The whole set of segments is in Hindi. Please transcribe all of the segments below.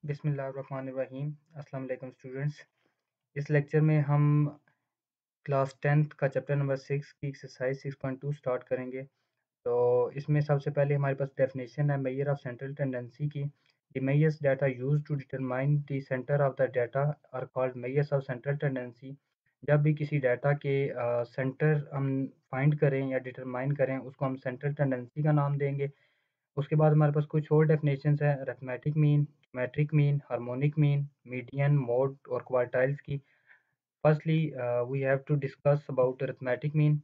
बिस्मिल्लाहिर्रहमानिर्रहीम। अस्सलाम वालेकुम स्टूडेंट्स। इस लेक्चर में हम क्लास 10th का चैप्टर नंबर 6 की एक्सरसाइज 6.2 स्टार्ट करेंगे। तो इसमें सबसे पहले हमारे पास डेफिनेशन है मेजर ऑफ सेंट्रल टेंडेंसी की। The measures data used to determine the centre of the data are called measures of central tendency. जब भी किसी डाटा के सेंटर हम फाइंड करें या डिटरमाइन करें उसको हम सेंट्रल टेंडेंसी का नाम देंगे। उसके बाद हमारे पास कुछ और डेफिनेशंस हैं arithmetic mean, metric mean, harmonic mean, median, mode और क्वार्टाइल्स की। Firstly we have to discuss about arithmetic mean.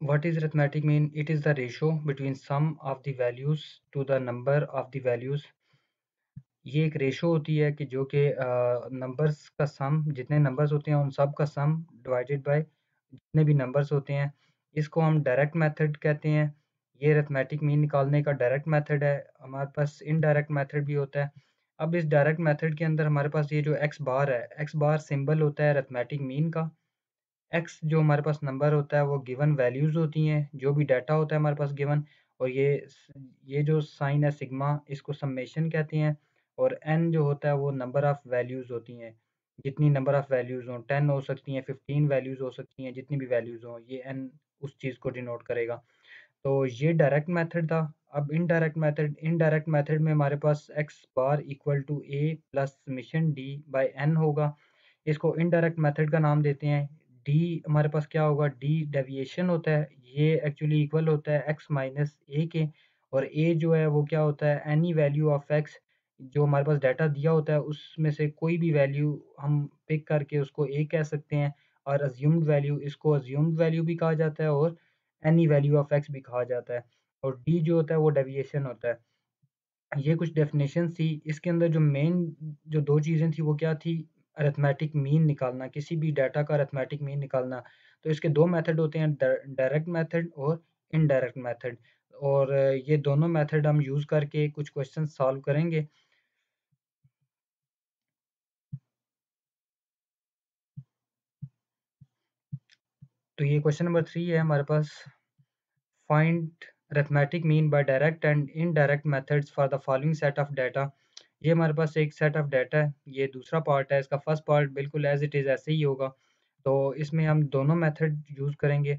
What is arithmetic mean? It is the ratio between sum of the values to the number of the values। ये एक रेशो होती है कि जो कि नंबर्स का सम, जितने नंबर्स होते हैं उन सब का सम डिवाइडेड बाय जितने भी नंबर्स होते हैं। इसको हम डायरेक्ट मेथड कहते हैं। ये अरिथमेटिक मीन निकालने का डायरेक्ट मेथड है। हमारे पास इनडायरेक्ट मेथड भी होता है। अब इस डायरेक्ट मेथड के अंदर हमारे पास ये जो एक्स बार है, एक्स बार सिंबल होता है अरिथमेटिक मीन का। एक्स जो हमारे पास नंबर होता है वो गिवन वैल्यूज़ होती हैं, जो भी डाटा होता है हमारे पास गिवन। और ये जो साइन है सिग्मा, इसको समेशन कहते हैं। और एन जो होता है वो नंबर ऑफ़ वैल्यूज़ होती हैं। जितनी नंबर ऑफ़ वैल्यूज़ हों, 10 हो सकती हैं, 15 वैल्यूज़ हो सकती हैं, जितनी भी वैल्यूज़ हों, ये एन उस चीज़ को डिनोट करेगा। तो ये डायरेक्ट मेथड था। अब इनडायरेक्ट मेथड में हमारे पास x bar equal to A plus summation D by N होगा। इसको इनडायरेक्ट मेथड का नाम देते हैं। डी हमारे पास क्या होगा, डी डेविएशन होता है। ये एक्चुअली इक्वल होता है एक्स माइनस ए के। और ए जो है वो क्या होता है, एनी वैल्यू ऑफ एक्स। जो हमारे पास डाटा दिया होता है उसमें से कोई भी वैल्यू हम पिक करके उसको ए कह सकते हैं। और अज्यूम्ड वैल्यू, इसको अज्यूम्ड वैल्यू भी कहा जाता है और एनी वैल्यू ऑफ एक्स भी कहा जाता है। और डी जो होता है वो डेविएशन होता है। ये कुछ डेफिनेशन थी। इसके अंदर जो मेन जो 2 चीज़ें थी वो क्या थी? अरिथमेटिक मीन निकालना, किसी भी डाटा का अरिथमेटिक मीन निकालना। तो इसके 2 मेथड होते हैं, डायरेक्ट मेथड और इनडायरेक्ट मेथड। और ये दोनों मेथड हम यूज़ करके कुछ क्वेश्चन सॉल्व करेंगे। तो ये क्वेश्चन नंबर 3 है हमारे पास। Find arithmetic mean by direct and indirect methods for the following set of data. ये हमारे पास एक सेट ऑफ डाटा है, ये दूसरा पार्ट है। इसका फर्स्ट पार्ट बिल्कुल एज़ इट इज़ ऐसे ही होगा। तो इसमें हम दोनों मेथड यूज़ करेंगे।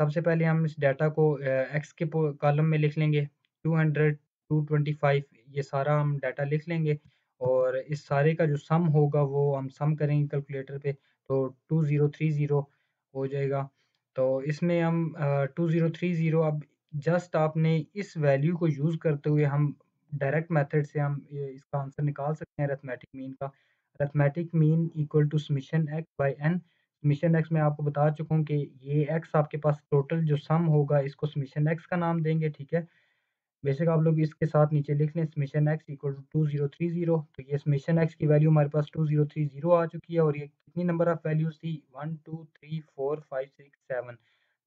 सबसे पहले हम इस डाटा को एक्स के कॉलम में लिख लेंगे। 200, 225 ये सारा हम डाटा लिख लेंगे। और इस सारे का जो सम होगा वो हम सम करेंगे कैलकुलेटर पे। तो 2030 हो जाएगा। तो इसमें हम 2030, अब जस्ट आपने इस वैल्यू को यूज़ करते हुए हम डायरेक्ट मेथड से हम ये इसका आंसर निकाल सकते हैं अरिथमेटिक मीन का। Arithmetic mean equal to summation x by n. Summation x मैं आपको बता चुका हूँ कि ये एक्स आपके पास टोटल जो सम होगा इसको समेशन एक्स का नाम देंगे, ठीक है। बेशक आप लोग इसके साथ नीचे लिख लें समेशन एक्स इक्वल टू 2030। तो ये समेशन एक्स की वैल्यू हमारे पास 2030 आ चुकी है। और ये कितनी नंबर ऑफ वैल्यूज़ थी, 1 2 3 4 5 6 7।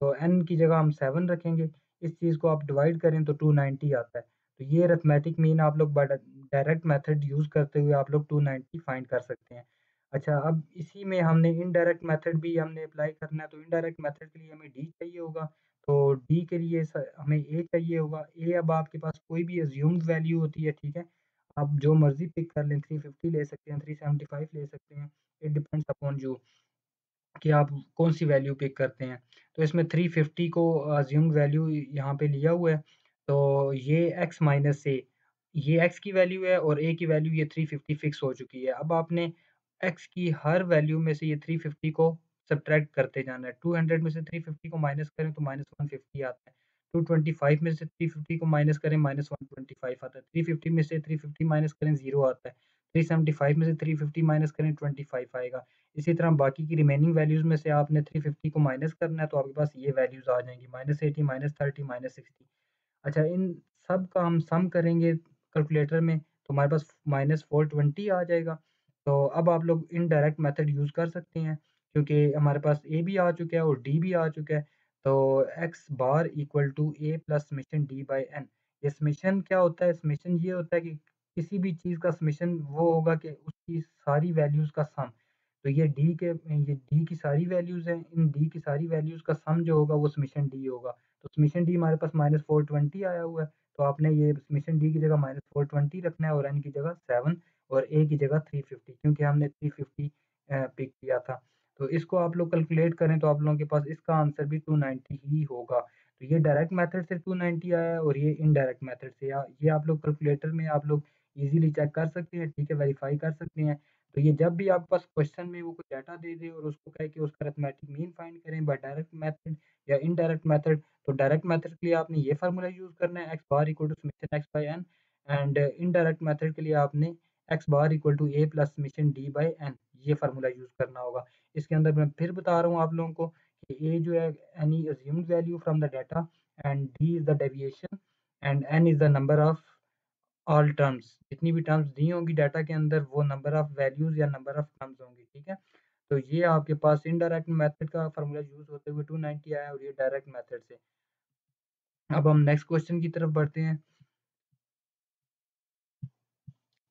तो एन की जगह हम 7 रखेंगे। इस चीज़ को आप डिवाइड करें तो 290 आता है। तो ये अरिथमेटिक मीन आप लोग डायरेक्ट मेथड यूज़ करते हुए आप लोग 290 फाइंड कर सकते हैं। अच्छा, अब इसी में हमने इनडायरेक्ट मेथड भी हमने अप्लाई करना है। तो इनडायरेक्ट मेथड के लिए हमें डी चाहिए होगा। तो डी के लिए हमें ए चाहिए होगा। ए अब आपके पास कोई भी अज्यूम्ड वैल्यू होती है, ठीक है। आप जो मर्ज़ी पिक कर लें, 350 ले सकते हैं, 375 ले सकते हैं। इट डिपेंड्स अपॉन यू कि आप कौन-सी वैल्यू पिक करते हैं। तो इसमें 350 को अज़्यूम्ड वैल्यू यहाँ पे लिया हुआ है। तो ये x माइनस ए, ये x की वैल्यू है और a की वैल्यू ये 350 फिक्स हो चुकी है। अब आपने x की हर वैल्यू में से ये 350 को सब्ट्रैक्ट करते जाना है। 200 में से 350 को माइनस करें तो -150 आता है। 225 में से 350 को माइनस करें -125 आता है। 350 में से 350 माइनस करें 0 आता है। 375 में से 350 माइनस करें 25 आएगा। इसी तरह बाकी की रिमेनिंग वैल्यूज़ में से आपने 350 को माइनस करना है तो आपके पास ये वैल्यूज़ आ जाएँगी, -80, -30, -60। अच्छा, इन सब का हम सम करेंगे कैलकुलेटर में तो हमारे पास -420 आ जाएगा। तो अब आप लोग इनडायरेक्ट मेथड यूज़ कर सकते हैं क्योंकि हमारे पास ए भी आ चुका है और डी भी आ चुका है। तो x bar equal to A plus summation D by N. ये समेशन क्या होता है? समेशन ये होता है कि किसी भी चीज़ का समेशन वो होगा कि उसकी सारी वैल्यूज़ का सम। तो ये डी की सारी वैल्यूज़ हैं, इन डी की सारी वैल्यूज़ का सम जो होगा वो समेशन डी होगा। तो समेशन डी हमारे पास -420 आया हुआ है। तो आपने ये समेशन डी की जगह -420 रखना है और एन की जगह 7 और ए की जगह 350 क्योंकि हमने 350 पिक किया था। तो इसको आप लोग कैलकुलेट करें तो आप लोगों के पास इसका आंसर भी 290 ही होगा। तो ये डायरेक्ट मेथड से 290 आया है और ये इनडायरेक्ट मेथड से ये आप लोग कैलकुलेटर में आप लोग इजीली चेक कर सकते हैं, ठीक है, वेरीफाई कर सकते हैं। तो ये जब भी आपके पास क्वेश्चन में वो कोई डाटा दे दे और उसको कहे कि उसका अरिथमेटिक मीन फाइंड करें बाय डायरेक्ट मेथड या इनडायरेक्ट मेथड, तो डायरेक्ट मेथड के लिए आपने ये फार्मूला यूज़ करना है, x bar equal to summation x by n, and indirect method के लिए आपने x bar equal to A plus summation D by N, ये फार्मूला यूज़ करना होगा। इसके अंदर मैं फिर बता रहा हूँ आप लोगों को कि ए जो है any assumed value from the data and d is the deviation and n is the number of all terms, जितनी भी टर्म्स दी होंगी डाटा के अंदर वो नंबर ऑफ वैल्यूज़ या नंबर ऑफ टर्म्स होंगी, ठीक है? तो ये आपके पास इनडायरेक्ट मेथड का फार्मूला यूज़ होते हुए 290 आया और ये डायरेक्ट मेथड से। अब हम नेक्स्ट क्वेश्चन की तरफ बढ़ते हैं।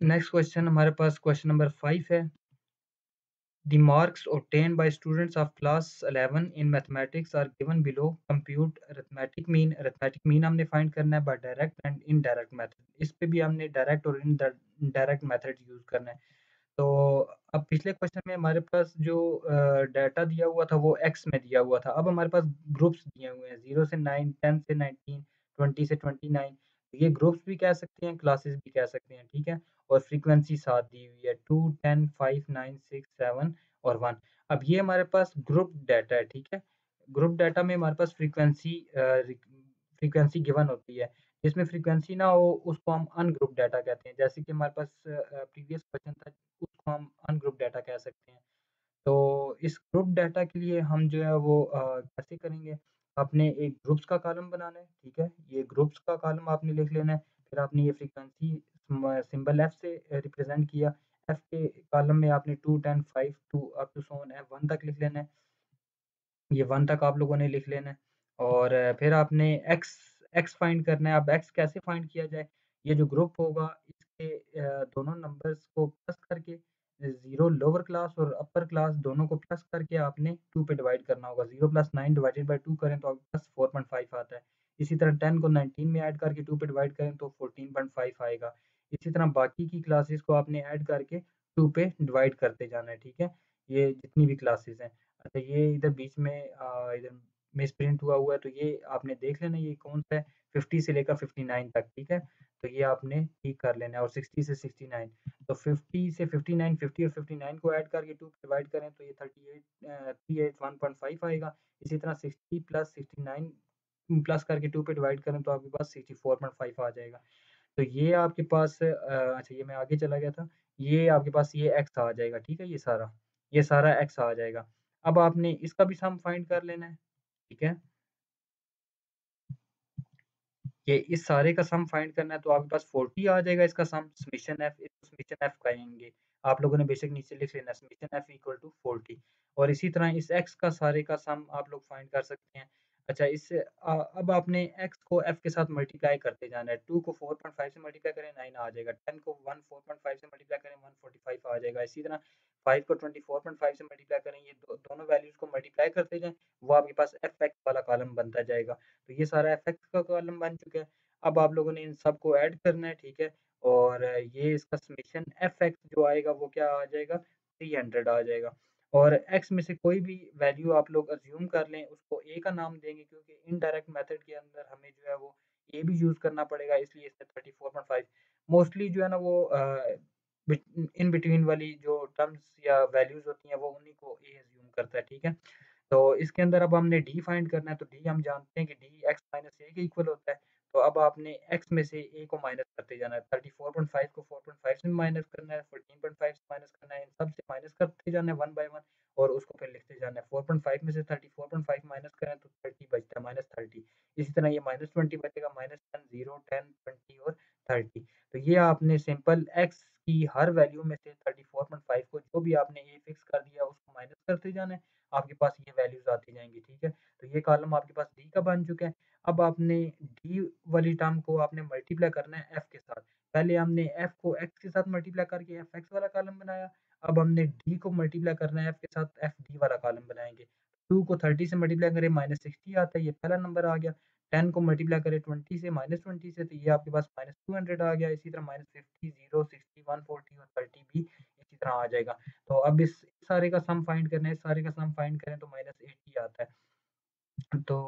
नेक्स्ट क्वेश्चन हमारे पास क्वेश्चन नंबर 5 है। The marks obtained by students of class 11 in mathematics are given below. Compute arithmetic mean. Arithmetic mean हमने फाइंड करना है by direct and indirect method. इस पे भी हमने डायरेक्ट और इनडायरेक्ट मेथड यूज़ करना है। तो अब पिछले क्वेश्चन में हमारे पास जो डाटा दिया हुआ था वो एक्स में दिया हुआ था। अब हमारे पास ग्रुप्स दिए हुए हैं 0 से 9, 10 से 19, 20 से 29। ये ग्रुप्स भी कह सकते हैं, क्लासेस भी कह सकते हैं, ठीक है? और फ्रीक्वेंसी साथ दी हुई है 2, 10, 5, 9, 6, 7 और 1। अब ये हमारे पास ग्रुप डाटा है, ठीक है? ग्रुप डाटा में हमारे पास फ्रीक्वेंसी गिवन होती है। जिसमें फ्रीक्वेंसी ना हो उसको हम अनग्रुप डाटा कहते हैं। जैसे कि हमारे पास प्रीवियस क्वेश्चन था उसको हम अनग्रुप डाटा कह सकते हैं। तो इस ग्रुप डाटा के लिए हम जो है वो कैसे करेंगे? आपने एक ग्रुप्स का कॉलम बनाना है, ठीक है? ये ग्रुप्स का कॉलम आपने लिख लेना है। फिर आपने ये फ्रीक्वेंसी सिंबल एफ से रिप्रेज़ेंट किया। एफ के कॉलम में आपने 2, 10, 5 to up to so on f 1 तक लिख लेना है। ये 1 तक आप लोगों ने लिख लेना है और फिर आपने एक्स एक्स फाइंड करना है। अब एक्स कैसे फाइंड किया जाए? ये जो ग्रुप होगा इसके दोनों नंबर्स को प्लस करके 0 लोअर क्लास और अपर क्लास दोनों को प्लस करके आपने 2 पे डिवाइड करना होगा। 0 प्लस 9 डिवाइडेड बाय 2 करें तो आपके पास 4.5 आता है। इसी तरह 10 को 19 में ऐड करके 2 पे डिवाइड करें तो 14.5 आएगा। इसी तरह बाकी की क्लासेस को आपने ऐड करके 2 पे डिवाइड करते जाना है, ठीक है? ये जितनी भी क्लासेस हैं। अच्छा ये इधर बीच में इधर मिसप्रिंट हुआ है तो ये आपने देख लेना ये कौन-सा है 50 से लेकर 59 तक, ठीक है? तो ये आपने ठीक कर लेना है और 60 से 69 तो 50 से 59 50 और 59 को ऐड करके 2 डिवाइड करें तो ये 381.5 आएगा। इसी तरह 60 प्लस 69 प्लस करके 2 पे डिवाइड करें तो आपके पास 64.5 आ जाएगा। तो ये आपके पास अच्छा ये मैं आगे चला गया था। ये आपके पास ये एक्स आ जाएगा, ठीक है? ये सारा एक्स आ जाएगा। अब आपने इसका भी सम फाइंड कर लेना है, ठीक है? ये इस सारे का सम फाइंड करना है तो आपके पास 40 आ जाएगा इसका सम समेशन एफ इसको समेशन एफ कहेंगे। आप लोगों ने बेशक नीचे लिख लेना समेशन एफ इक्वल टू 40 और इसी तरह इस एक्स का सारे का सम आप लोग फाइंड कर सकते हैं। अच्छा इससे अब आपने एक्स को एफ के साथ मल्टीप्लाई करते जाना है। 2 को 4.5 से मल्टीप्लाई करें 9 आ जाएगा। 10 को 1 4.5 से मल्टीप्लाई करें 145 आ जाएगा। इसी तरह 5 को 24.5 से मल्टीप्लाई करें ये दोनों वैल्यूज़ को मल्टीप्लाई करते जाएँ, वो आपके पास एफ एक्स वाला कॉलम बनता जाएगा। तो ये सारा इफ़ेक्ट्स का कॉलम बन चुका है। अब आप लोगों ने इन सबको ऐड करना है, ठीक है? और ये इसका समेशन एफ़(x) जो आएगा वो क्या आ जाएगा 300 आ जाएगा। और x में से कोई भी वैल्यू आप लोग अज़्यूम कर लें, उसको a का नाम देंगे क्योंकि इनडायरेक्ट मेथड के अंदर हमें जो है वो a भी यूज़ करना पड़ेगा इसलिए इसमें 34.5 मोस्टली जो है ना वो इन बिटवीन वाली जो टर्म्स या वैल्यूज़ होती हैं वो उन्हीं को a अज़्यूम करता है, ठीक है? तो इसके अंदर अब हमने डी फाइंड करना है, तो डी हम जानते हैं कि डी एक्स माइनस ए के इक्वल होता है। तो अब आपने एक्स में से ए को माइनस करते जाना है। 34.5 को 4.5 से माइनस करना है, 14.5 से माइनस करना है, इन सब से माइनस करते जाना है 1 बाय 1 और उसको फिर लिखते जाना है। 4.5 में से 34.5 माइनस करें तो 30 बचता है, -30। इसी तरह ये -20 बचेगा, -10, 0, 10, 20 और 30। तो ये आपने सिंपल एक्स की हर वैल्यू में से 34.5 को जो भी आपने ए फिक्स कर दिया उसको माइनस करते जाना है। आपके पास ये वैल्यूज़ आती जाएँगी, ठीक है? तो ये कॉलम आपके पास डी का बन चुका है। अब आपने डी वाली टर्म को आपने मल्टीप्लाई करना है एफ के साथ। पहले हमने एफ को एक्स के साथ मल्टीप्लाई करके एफ एक्स वाला कॉलम बनाया। अब हमने डी को मल्टीप्लाई करना है एफ के साथ एफ डी वाला कॉलम बनाएँगे। 2 को 30 से मल्टीप्लाई करें -60 आता है, ये पहला नंबर आ गया। 10 को मल्टीप्लाई करें 20 से, -20 से, तो ये आपके पास -200 आ गया। इसी तरह -50, 0, 60, 140 और 30 भी इसी तरह आ जाएगा। तो अब इस सारे का सम फाइंड करना है, इस सारे का सम फाइंड करें तो -80 आता है। तो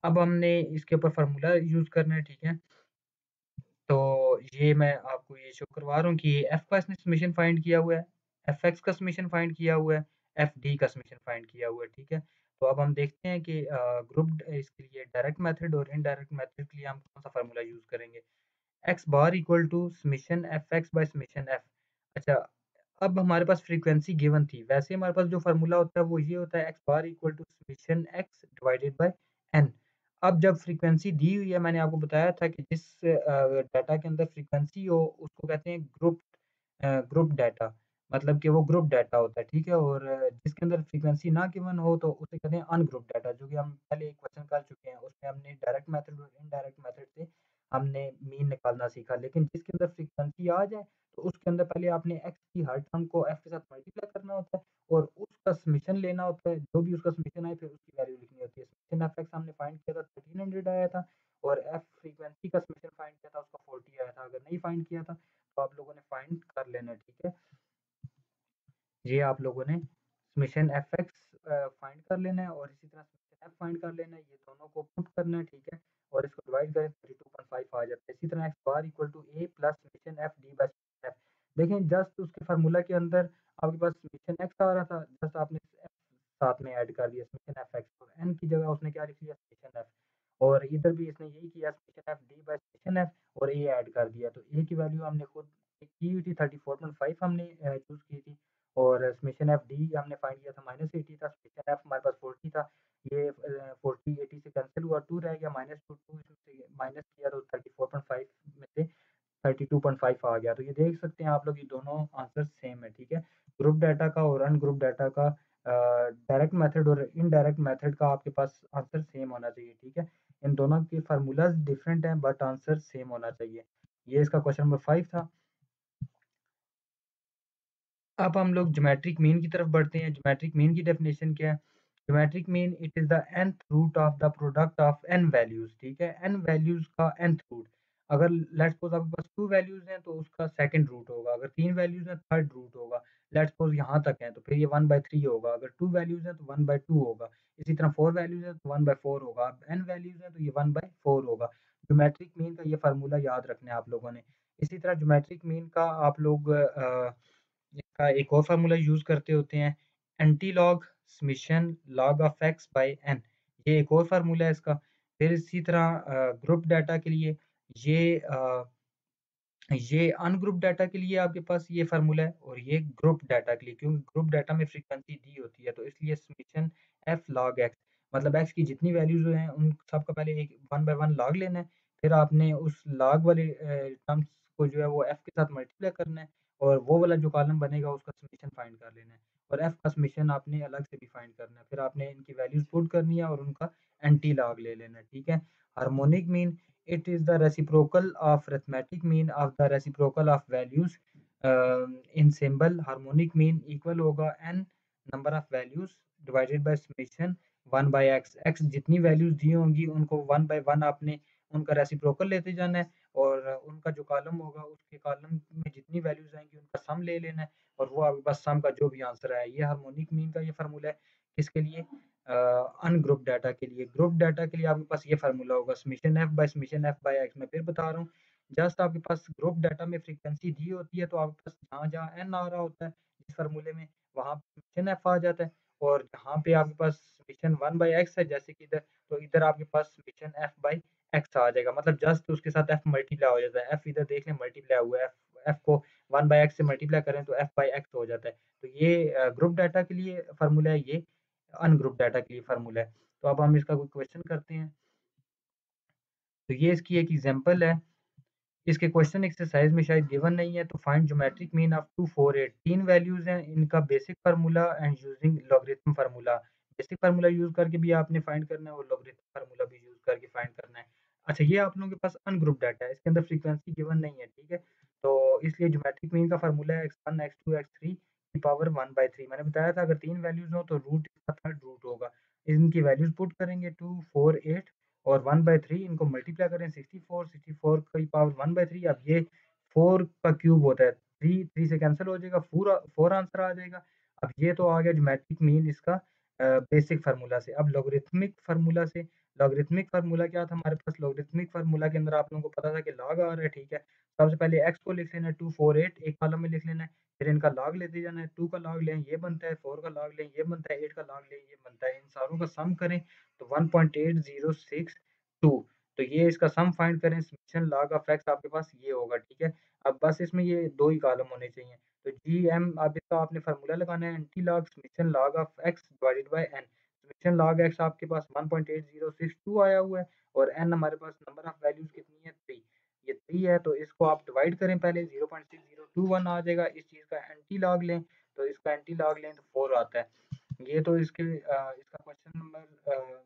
अब हमने इसके ऊपर फ़ॉर्मूला यूज़ करना है, ठीक है? तो ये मैं आपको ये शो करवा रहा हूँ कि एफ का इसने समेशन फाइंड किया हुआ है, एफ एक्स का समेशन फाइंड किया हुआ है, एफ डी का समेशन फाइंड किया हुआ है, ठीक है? तो अब हम देखते हैं कि ग्रुप इसके लिए डायरेक्ट मेथड और इनडायरेक्ट मेथड के लिए हम कौन सा फार्मूला यूज़ करेंगे। X bar equal to summation f x by summation f. अच्छा, अब हमारे पास फ्रीक्वेंसी गिवन थी, वैसे हमारे पास जो फार्मूला होता है वो ये होता है x bar equal to summation X divided by N. अब जब फ्रीक्वेंसी दी हुई है, मैंने आपको बताया था कि जिस डाटा के अंदर फ्रीक्वेंसी हो उसको कहते हैं ग्रुप डाटा, मतलब कि वो ग्रुप डाटा होता है, ठीक है? और जिसके अंदर फ्रीक्वेंसी ना गिवन हो तो उसे कहते हैं अनग्रुप डाटा, जो कि हम पहले एक क्वेश्चन कर चुके हैं। उसमें हमने डायरेक्ट मेथड और इनडायरेक्ट मेथड से हमने मीन निकालना सीखा। लेकिन जिसके अंदर फ्रीक्वेंसी आ जाए तो उसके अंदर पहले आपने एक्स की हर टर्म को एफ के साथ मल्टीप्लाई करना होता है और उसका समेशन लेना होता है, जो भी उसका समेशन आए फिर उसकी वैल्यू लिखनी होती है। समेशन एफ एक्स हमने फाइंड किया था 1300 आया था और एफ फ्रीक्वेंसी का समेशन फाइंड किया था उसका 40 आया था। अगर नहीं फाइंड किया था तो आप लोगों ने फाइंड कर लेना है, ठीक है? ये आप लोगों ने समेशन एफ एक्स फाइंड कर लेना है और इसी तरह समेशन एफ फाइंड कर लेना है। ये दोनों को पुट करना है, ठीक है? और इसको डिवाइड करें 32.5 आ जाता है। इसी तरह X bar equal to A plus summation F D by summation F. देखें जस्ट उसके फार्मूला के अंदर आपके पास समेशन एक्स आ रहा था, जस्ट आपने एफ साथ में ऐड कर दिया समेशन एफ एक्स और एन की जगह उसने क्या लिख लिया समेशन एफ। और इधर भी इसने यही किया summation F D by summation F और ए ऐड कर दिया। तो ए की वैल्यू हमने खुद की हुई थी 34.5 हमने चूज़ की थी और समेशन एफ डी हमने फाइंड किया था -80 था, समेशन एफ हमारे पास 40 था। ये 40 80 से कैंसिल हुआ, 2 रह गया, -2 2 इसमें से माइनस किया तो 34.5 में से 32.5 आ गया। तो ये देख सकते हैं आप लोग, ये दोनों आंसर सेम है, ठीक है? ग्रुप डाटा का और अनग्रुप डाटा का डायरेक्ट मेथड और इनडायरेक्ट मेथड का आपके पास आंसर सेम होना चाहिए, ठीक है? इन दोनों के फार्मूलाज डिफरेंट हैं बट आंसर सेम होना चाहिए। ये इसका क्वेश्चन नंबर 5 था। अब हम लोग ज्योमेट्रिक मीन की तरफ बढ़ते हैं। ज्योमेट्रिक मीन की डेफिनेशन क्या है? Geometric mean it is the nth root of the product of n values, ठीक है? n वैल्यूज़ का nth रूट। अगर लेट्स सपोज़ आपके पास 2 वैल्यूज़ हैं तो उसका सेकंड रूट होगा, अगर 3 वैल्यूज़ हैं थर्ड रूट होगा। लेट्स सपोज़ यहाँ तक है तो फिर ये 1/3 होगा, अगर 2 वैल्यूज़ हैं तो 1/2 होगा। इसी तरह 4 वैल्यूज़ हैं तो 1/4 होगा, अब n वैल्यूज़ हैं तो ये 1/4 होगा। ज्योमेट्रिक मीन का ये फ़ॉर्मूला याद रखना है आप लोगों ने। इसी तरह ज्योमेट्रिक मीन का आप लोग इसका एक और फ़ॉर्मूला यूज़ करते होते हैं, antilog summation log of X by N. ये एक और फ़ॉर्मूला है इसका। फिर इसी तरह ग्रुप डाटा के लिए ये अनग्रुप डाटा के लिए आपके पास ये फ़ॉर्मूला है और ये ग्रुप डाटा के लिए, क्योंकि ग्रुप डाटा में फ्रीक्वेंसी दी होती है तो इसलिए समेशन एफ लॉग एक्स, मतलब एक्स की जितनी वैल्यूज़ हैं उन सबका पहले एक 1 बाय 1 लॉग लेना है। फिर आपने उस लॉग वाले टर्म्स को जो है वो एफ के साथ मल्टीप्लाई करना है और वो वाला जो कॉलम बनेगा उसका समेशन फाइंड कर लेना है और एफ का समेशन आपने अलग से भी फाइंड करना है। फिर आपने इनकी वैल्यूज़ पुट करनी है और उनका एंटी लॉग ले लेना है, ठीक है? Harmonic mean it is the reciprocal of arithmetic mean of the reciprocal of values in symbol harmonic mean equal होगा n number of values divided by summation 1 by x। x जितनी वैल्यूज दी होंगी उनको 1 by 1 आपने उनका रेसिप्रोकल लेते जाना है और उनका जो कॉलम होगा उसके कॉलम में जितनी वैल्यूज आएंगी उनका सम ले लेना है और वो आपके पास सम का जो भी आंसर आया। ये हार्मोनिक मीन का ये फार्मूला है किसके लिए? अनग्रुप डाटा के लिए। ग्रुप डाटा के लिए आपके पास ये फार्मूला होगा summation F by summation F by X. मैं फिर बता रहा हूँ, जस्ट आपके पास ग्रुप डाटा में फ्रीक्वेंसी दी होती है तो आपके पास जहाँ जहाँ एन आ रहा होता है इस फार्मूले में वहाँ समेशन एफ आ जाता है और जहाँ पे आपके पास समेशन वन बाय एक्स है जैसे कि इधर, तो इधर आपके पास समेशन एफ बाय एक्स आ जाएगा, मतलब जस्ट उसके साथ एफ मल्टीप्लाई हो जाता है। एफ इधर देख लें मल्टीप्लाई हुआ है, एफ एफ को वन बाय एक्स से मल्टीप्लाई करें तो एफ बाय एक्स हो जाता है। तो ये ग्रुप डाटा के लिए फार्मूला है, ये अनग्रुप डाटा के लिए फार्मूला है। तो अब हम इसका कोई क्वेश्चन करते हैं। तो ये इसकी एक एग्जांपल है। इसके क्वेश्चन एक्सरसाइज में शायद गिवन नहीं है, तो find geometric mean of 248। 3 values हैं, इनका basic formula and using logarithm formula. Basic formula use करके भी आपने फाइंड करना है और लॉगरिथम फार्मूला भी यूज़ करके फाइंड करना है। अच्छा, ये आप लोगों के पास अनग्रुप डाटा है, इसके अंदर फ्रीक्वेंसी गिवन नहीं है, ठीक है? तो इसलिए ज्योमेट्रिक मीन का फार्मूला है x1 x2 x3 की पावर 1/3। मैंने बताया था अगर 3 वैल्यूज़ हो तो रूट इसका थर्ड रूट होगा। इनकी वैल्यूज़ पुट करेंगे 2 4 8 और 1/3 इनको मल्टीप्लाई करें 64, 64 की पावर 1/3, अब ये 4 का क्यूब होता है, 3 3 से कैंसल हो जाएगा, 4 आंसर आ जाएगा। अब ये तो आ गया ज्योमेट्रिक मीन इसका बेसिक फार्मूला से। अब लॉगरिथमिक फार्मूला से, लॉगरिथमिक फार्मूला क्या था हमारे पास? लॉगरिथमिक फार्मूला के अंदर आप लोगों को पता था कि लॉग आ रहा है, ठीक है। सबसे पहले x को लिख लेना है 248, एक कॉलम में लिख लेना है, फिर इनका लॉग लेते जाना है, 2 का लॉग लें ये बनता है, 4 का लॉग लें ये बनता है, 8 का लॉग लें ये बनता है। इन सारों का सम करें तो 1.8062, तो ये इसका सम फाइंड करें, समेशन लॉग ऑफ x आपके पास ये होगा, ठीक है। अब बस इसमें ये 2 ही कॉलम होने चाहिए। तो जीएम, अब इसका आपने फार्मूला लगाना है, anti log summation log of x divided by n। Summation log x आपके पास 1.8062 आया हुआ है, और n हमारे पास नंबर ऑफ वैल्यूज कितनी है? 3। ये 3 है, तो इसको आप डिवाइड करें पहले, 0.6021 आ जाएगा। इस चीज़ का एंटी लॉग लें, तो इसका एंटी लॉग लें तो 4 आता है। ये तो इसका क्वेश्चन नंबर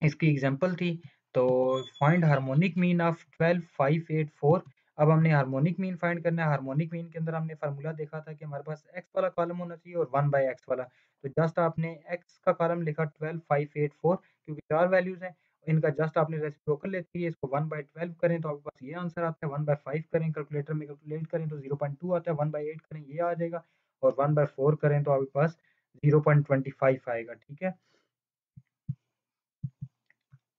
इसकी एग्जांपल थी। तो फाइंड हार्मोनिक मीन ऑफ 12584। अब हमने हार्मोनिक मीन फाइंड करना है। हार्मोनिक मीन के अंदर हमने फार्मूला देखा था कि हमारे पास x वाला कॉलम होना चाहिए और 1/x वाला। तो जस्ट आपने x का कॉलम लिखा 12584, क्योंकि 4 वैल्यूज़ हैं, इनका जस्ट आपने रेसिप्रोकल लेते ही इसको 1/12 करें तो आपके पास ये आंसर आता है। 1/5 करें, कैलकुलेटर में कैलकुलेट करें तो 0.2 आता है। 1/8 करें ये आ जाएगा, और 1/4 करें तो आपके पास 0.25 आएगा, ठीक है।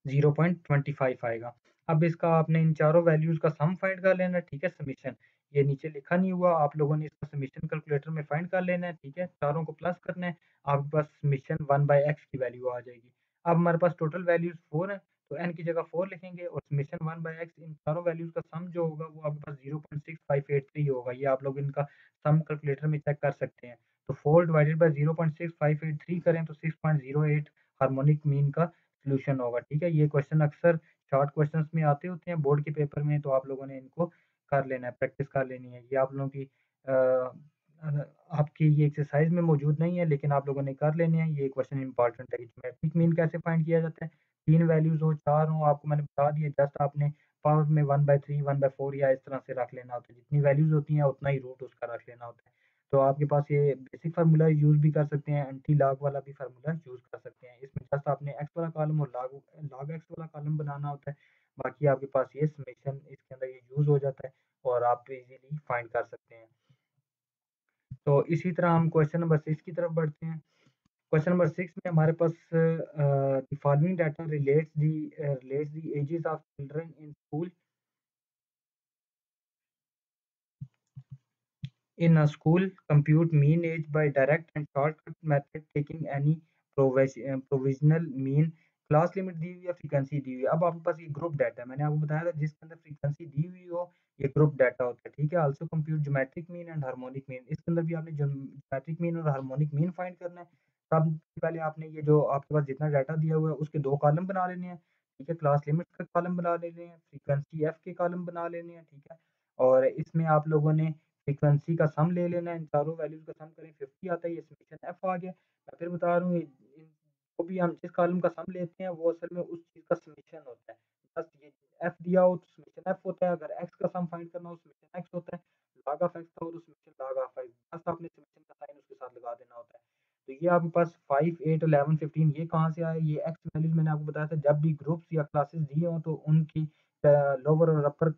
0.25 आएगा। अब इसका आपने इन चारों वैल्यूज़ का सम फाइंड कर लेना है, ठीक है, समेशन। ये नीचे लिखा नहीं हुआ, आप लोगों ने इसका समेशन कैलकुलेटर में फाइंड कर लेना है, ठीक है। चारों को प्लस करना है, आपके पास समेशन 1/x की वैल्यू आ जाएगी। अब हमारे पास टोटल वैल्यूज़ 4 हैं, तो n की जगह 4 लिखेंगे, और समेशन 1/x इन चारों वैल्यूज़ का सम जो होगा वो आपके पास 0.6583 होगा। ये आप लोग इनका सम कैलकुलेटर में चेक कर सकते हैं। तो 4 डिवाइडेड बाय 0.6583 करें तो 6.08 हार्मोनिक मीन का सॉल्यूशन होगा, ठीक है। ये क्वेश्चन अक्सर शॉर्ट क्वेश्चंस में आते होते हैं बोर्ड के पेपर में, तो आप लोगों ने इनको कर लेना है, प्रैक्टिस कर लेनी है। ये आप लोगों की आपकी ये एक्सरसाइज में मौजूद नहीं है, लेकिन आप लोगों ने कर लेने हैं। ये क्वेश्चन इंपॉर्टेंट है कि ज्योमेट्रिक मीन कैसे फाइंड किया जाता है। 3 वैल्यूज़ हो, 4 हो, आपको मैंने बता दिया, जस्ट आपने पावर में 1/3, 1/4 या इस तरह से रख लेना होता है। जितनी वैल्यूज़ होती हैं उतना ही रूट उसका रख लेना होता है। तो आपके पास ये बेसिक फार्मूला यूज़ भी कर सकते हैं, एंटी लॉग वाला भी फार्मूला यूज़ कर सकते हैं। इसमें जस्ट आपने एक्स वाला कॉलम और लॉग लॉग एक्स वाला कॉलम बनाना होता है। बाकी आपके पास ये समेशन इसके अंदर ये यूज़ हो जाता है, और आप इज़िली फाइंड कर सकते हैं। तो इसी तरह हम क्वेश्चन नंबर 6 की तरफ बढ़ते हैं। क्वेश्चन नंबर 6 में हमारे पास the following data relates the ages of children in school. In a school, compute mean age by direct and shortcut method taking any provisional mean। Class limit दी हुई है, फ्रीक्वेंसी दी हुई है। अब आपके पास ये ग्रुप डाटा है, मैंने आपको बताया था जिसके अंदर फ्रीक्वेंसी दी हुई हो ये ग्रुप डाटा होता है, ठीक है। Also compute geometric mean and harmonic mean. इसके अंदर भी आपने ज्योमेट्रिक मीन और हार्मोनिक मीन फाइंड करना है। सबसे पहले आपने ये जो आपके पास जितना डाटा दिया हुआ है उसके 2 कॉलम बना लेने हैं, ठीक है। क्लास लिमिट का कॉलम बना लेने हैं, फ्रीक्वेंसी एफ के कॉलम बना लेने हैं, ठीक है। और इसमें आप लोगों ने फ्रीक्वेंसी का सम ले लेना है, इन चारों वैल्यूज़ का सम करें 50 आता है, ये समेशन एफ आ गया। मैं फिर बता रहा हूँ, जो भी हम जिस कॉलम का सम लेते हैं वो असल में उस चीज़ का समेशन होता है। बस ये एफ दिया हो तो समेशन एफ होता है, अगर एक्स का सम फाइंड करना हो समेशन एक्स होता है, लॉग ऑफ एक्स का हो तो समेशन लॉग ऑफ एक्स, बस आपने समेशन का साइन उसके साथ लगा देना होता है। तो ये आपके पास 5, 8, 11, 15 ये कहाँ से आए? ये एक्स वैल्यूज़ मैंने आपको बताया था, जब भी ग्रुप्स या क्लासेस दिए हों तो उनकी लोअर और अपर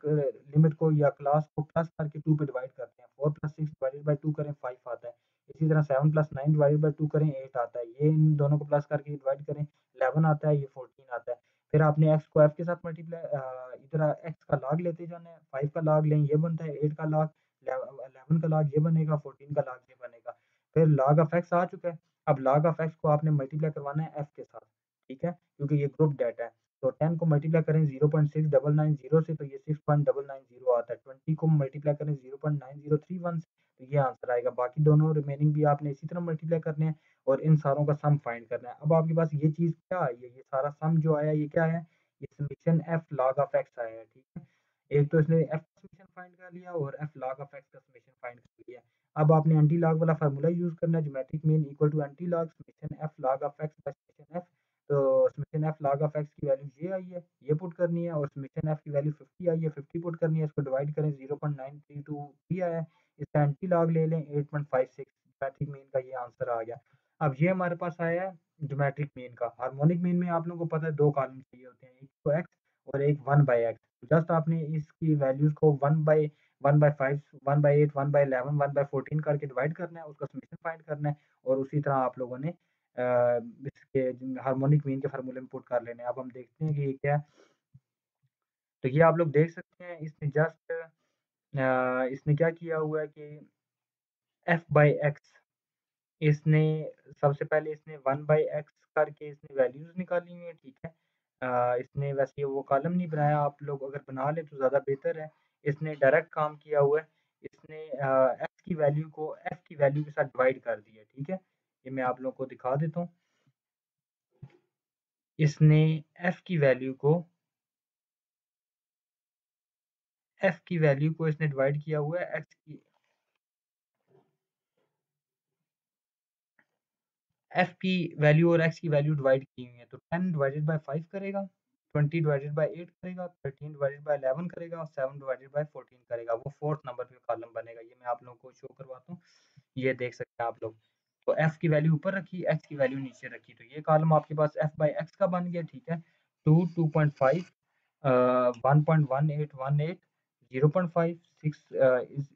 लिमिट को या क्लास को प्लस करके 2 पे डिवाइड करते हैं। 4 + 6 डिवाइडेड बाय 2 करें 5 आता है। इसी तरह 7 + 9 डिवाइडेड बाय 2 करें 8 आता है। ये इन दोनों को प्लस करके डिवाइड करें 11 आता है, ये 14 आता है। फिर आपने x को f के साथ इधर x का लॉग लेते जाना है। 5 का लॉग लें ये बनता है, 8 का लॉग, 11 का लॉग ये बनेगा, 14 का लॉग ये बनेगा। फिर log ऑफ x आ चुका है। अब log ऑफ x को आपने मल्टीप्लाई करवाना है f के साथ, ठीक है? क्योंकि ये ग्रुप डाटा है। तो 10 को मल्टीप्लाई करें 0.6990 से तो ये 6.990 आता है। 20 को मल्टीप्लाई करें 0.9031 से तो ये आंसर आएगा। बाकी दोनों रिमेनिंग भी आपने इसी तरह मल्टीप्लाई करने हैं और इन सारों का सम फाइंड करना है। अब आपके पास ये चीज़ क्या आई है? ये सारा सम जो आया ये क्या है? ये summation f log of x आया है, ठीक है? एक तो इसने f का समेशन फाइंड कर लिया और f log ऑफ x का समेशन फाइंड कर लिया। अब आपने एंटी लॉग वाला फार्मूला यूज़ करना है, geometric mean equal to antilog summation f log of x by summation f। तो summation F log of X की वैल्यू ये आई है, ये पुट करनी है, और समेशन एफ की वैल्यू 50 आई है, 50 पुट करनी है, इसको डिवाइड करें 0.9323 आया है, इसका एंटी लॉग ले लें 8.56, मैट्रिक मीन का ये आंसर आ गया। अब ये हमारे पास आया है ज्योमेट्रिक मीन का। हार्मोनिक मीन में आप लोगों को पता है 2 कॉलम चाहिए होते हैं, एक तो x और एक 1/x। जस्ट आपने इसकी वैल्यूज़ को 1/5, 1/8, 1/11, 1/14 करके डिवाइड करना है, उसका समेशन फाइंड करना है और उसी तरह आप लोगों ने इसके हार्मोनिक मीन के फार्मूले में पुट कर लेने हैं। अब हम देखते हैं कि ये क्या है। तो ये आप लोग देख सकते हैं इसने जस्ट इसने क्या किया हुआ है कि f/x इसने सबसे पहले इसने 1/x करके इसने वैल्यूज़ निकाली हुई हैं, ठीक है। इसने वैसे वो कॉलम नहीं बनाया, आप लोग अगर बना लें तो ज़्यादा बेहतर है। इसने डायरेक्ट काम किया हुआ है, इसने x की वैल्यू को f की वैल्यू के साथ डिवाइड कर दिया, ठीक है। ये मैं आप लोगों को दिखा देता हूँ। इसने f की वैल्यू को इसने डिवाइड किया हुआ है f की वैल्यू और x की वैल्यू डिवाइड की हुई है, तो 10 डिवाइडेड बाय 5 करेगा, 20 डिवाइडेड बाय 8 करेगा, 13 डिवाइडेड बाय 11 करेगा और 7 डिवाइडेड बाय 14 करेगा। वो 4th नंबर पे कॉलम बनेगा। ये मैं आप लोगों को शो करवाता हूँ। ये देख सकते हैं आप लोग। तो f की वैल्यू ऊपर रखी, x की वैल्यू नीचे रखी। तो ये कॉलम आपके पास f/x का बन गया, ठीक है। 2, 2.5, 1.1818, 0.5, 6,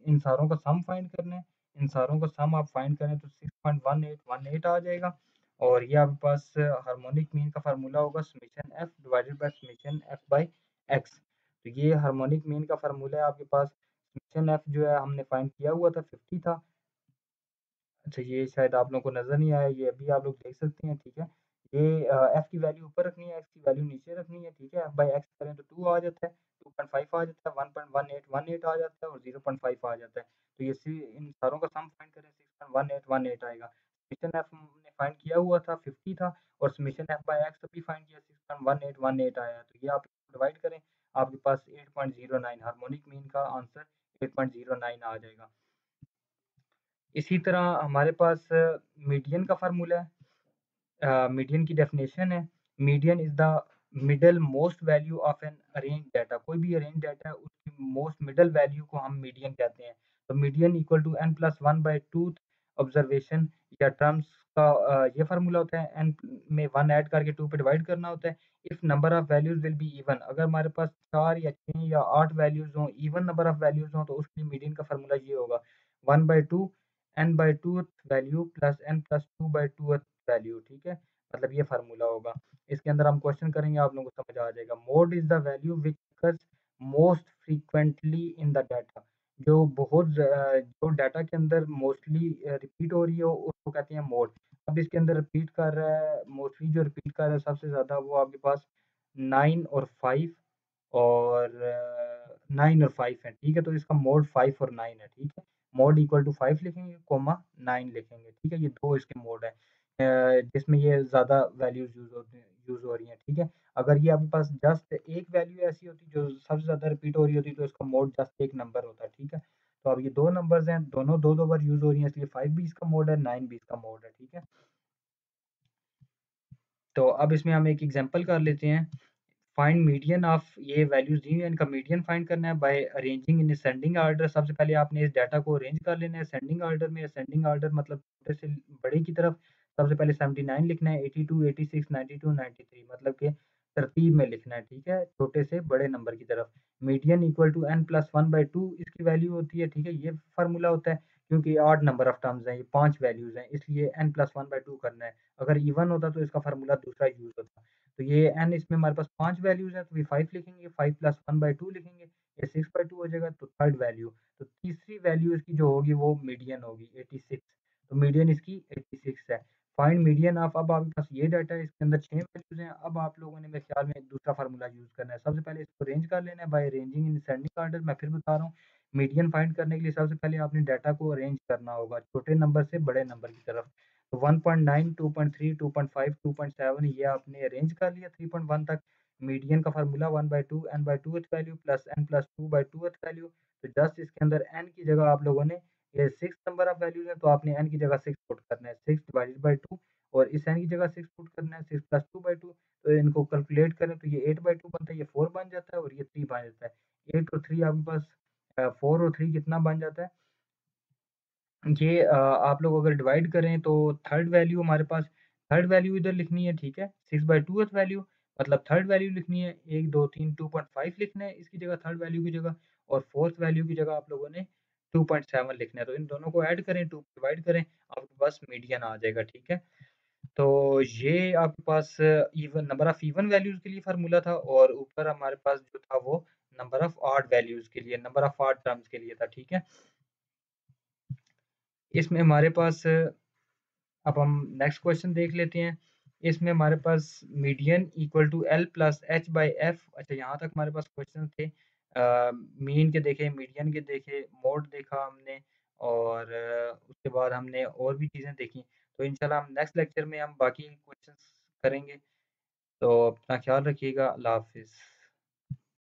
इन सारों का सम फाइंड करना है। इन सारों का सम आप फाइंड करें तो 6.1818 आ जाएगा और ये आपके पास हार्मोनिक मीन का फार्मूला होगा summation f divided by summation f/x। तो ये हार्मोनिक मीन का फार्मूला है आपके पास। समेशन f जो है हमने फाइंड किया हुआ था 50 था। अच्छा, ये शायद आप लोगों को नज़र नहीं आया, ये अभी आप लोग देख सकते हैं, ठीक है। ये f की वैल्यू ऊपर रखनी है, x की वैल्यु नीचे रखनी है, ठीक है। f/x करें तो 2 आ जाता है, 2.5 आ जाता है, 1.1818 आ जाता है और 0.5 आ जाता है। तो ये इन सारों का सम फाइंड करें 6.1818 आएगा। समेशन f हमने फाइंड किया हुआ था 50 था और समेशन f/x भी फाइंड किया 6.1818 आया। तो ये आप डिवाइड करें, आपके पास 8.09 हार्मोनिक मीन का आंसर 8.09 आ जाएगा। इसी तरह हमारे पास मीडियन का फार्मूला है। मीडियन की डेफिनेशन है, median is the middle most value of an arrange data. कोई भी अरेंज डाटा है उसकी मोस्ट मिडल वैल्यू को हम मीडियन कहते हैं। तो median equal to n+1/2 observation या टर्म्स का ये फार्मूला होता है। n में 1 ऐड करके 2 पे डिवाइड करना होता है। If number of values will be even, अगर हमारे पास 4 या 6 या 8 वैल्यूज हों, इवन नंबर ऑफ वैल्यूज हों, तो उसके लिए मीडियन का फार्मूला ये होगा 1/2 n/2th value plus n+2/2th value, ठीक है। मतलब ये फार्मूला होगा। इसके अंदर हम क्वेश्चन करेंगे, आप लोगों को समझ आ जाएगा। Mode is the value which occurs most frequently in the data. जो डाटा के अंदर मोस्टली रिपीट हो रही हो उसको कहते हैं मोड। अब इसके अंदर रिपीट कर रहा है, मोस्टली जो रिपीट कर रहा है सबसे ज़्यादा वो आपके पास 9 और 5 और 9 और 5 है, ठीक है। तो इसका मोड 5 और 9 है, ठीक है। मोड इक्वल टू 5 लिखेंगे, कोमा 9 लिखेंगे, ठीक है। ये दो इसके मोड है जिसमें ये ज़्यादा वैल्यूज़ यूज़ हो रही हैं, ठीक है। अगर ये आपके पास जस्ट एक वैल्यू ऐसी होती जो सबसे ज़्यादा रिपीट हो रही होती तो इसका मोड जस्ट एक नंबर होता, ठीक है। तो अब ये 2 नंबर्स हैं, दोनों 2-2 बार यूज़ हो रही हैं, इसलिए 5 भी इसका मोड है, 9 भी इसका मोड है, ठीक है। तो अब इसमें हम एक एग्ज़ाम्पल कर लेते हैं। फाइंड मीडियन ऑफ, ये वैल्यूज़ दी हुई हैं, इनका मीडियन फाइंड करना है by arranging in ascending order. सबसे पहले आपने इस डाटा को अरेंज कर लेना है असेंडिंग ऑर्डर में। असेंडिंग ऑर्डर मतलब छोटे से बड़े की तरफ। सबसे पहले 79 लिखना है, 82, 86, 92, 93 मतलब कि तरतीब में लिखना है, ठीक है, छोटे से बड़े नंबर की तरफ। मीडियन इक्वल टू n+1/2 इसकी वैल्यू होती है, ठीक है। ये फार्मूला होता है क्योंकि 8 नंबर ऑफ टर्म्स हैं, ये 5 वैल्यूज़ हैं, इसलिए n+1/2 करना है। अगर इवन होता तो इसका फार्मूला दूसरा यूज़ होता। तो ये n इसमें हमारे पास 5 वैल्यूज़ हैं, तो ये 5 लिखेंगे, 5 प्लस 1/2 लिखेंगे, ये 6/2 हो जाएगा, तो थर्ड वैल्यू। तो तीसरी वैल्यू इसकी जो होगी वो मीडियन होगी 86। तो मीडियन इसकी 86 है। फाइंड मीडियन ऑफ, अब आपके पास ये डाटा है, इसके अंदर 6 वैल्यूज़ हैं। अब आप लोगों ने मेरे ख्याल में दूसरा फार्मूला यूज़ करना है। सबसे पहले इसको अरेंज कर लेना है by arranging in ascending order. मैं फिर बता रहा हूँ, मीडियन फाइंड करने के लिए सबसे पहले आपने डाटा को अरेंज करना होगा छोटे नंबर से बड़े नंबर की तरफ। तो 1.9, 2.3, 2.5, 2.7 ये आपने अरेंज कर लिया 3.1 तक। मीडियन का formula 1/2 n/2th value plus n+2/2th value. तो जस्ट इसके अंदर n की जगह आप लोगों ने, ये 6 नंबर ऑफ वैल्यूज़ हैं, तो आपने n की जगह 6 पुट करना है, 6 डिवाइडेड बाय 2 और इस n की जगह 6 पुट करना है, 6 प्लस 2/2। तो इनको कैलकुलेट करें तो ये 8/2 बनता है, ये 4 बन जाता है और ये 3 बन जाता है। 8 और 3 आपके पास 4 और 3 कितना बन जाता है? ये आप लोग अगर डिवाइड करें तो थर्ड वैल्यू हमारे पास थर्ड वैल्यू इधर लिखनी है, ठीक है? 6/2th वैल्यू मतलब थर्ड वैल्यू लिखनी है, 1, 2, 3 2.5 लिखना है इसकी जगह थर्ड वैल्यू की जगह और फोर्थ वैल्यू की जगह आप लोगों ने 2.7 लिखना है। तो इन दोनों को ऐड करें, 2 डिवाइड करें, आपके पास मीडियन आ जाएगा, ठीक है? तो ये आपके पास even number of even values के लिए फ़ॉर्मूला था और ऊपर हमारे पास जो था वो नंबर ऑफ ऑड वैल्यूज़ के लिए, नंबर ऑफ ऑड टर्म्स के लिए था, ठीक है? इसमें हमारे पास अब हम नेक्स्ट क्वेश्चन देख लेते हैं। इसमें हमारे पास median equal to L plus H by F अच्छा यहाँ तक हमारे पास क्वेश्चन थे। मीन के देखे, मीडियन के देखे, मोड देखा हमने और उसके बाद हमने और भी चीज़ें देखी। तो इंशाल्लाह हम नेक्स्ट लेक्चर में हम बाकी क्वेश्चंस करेंगे। तो अपना ख़्याल रखिएगा। अल्लाह हाफ़िज़।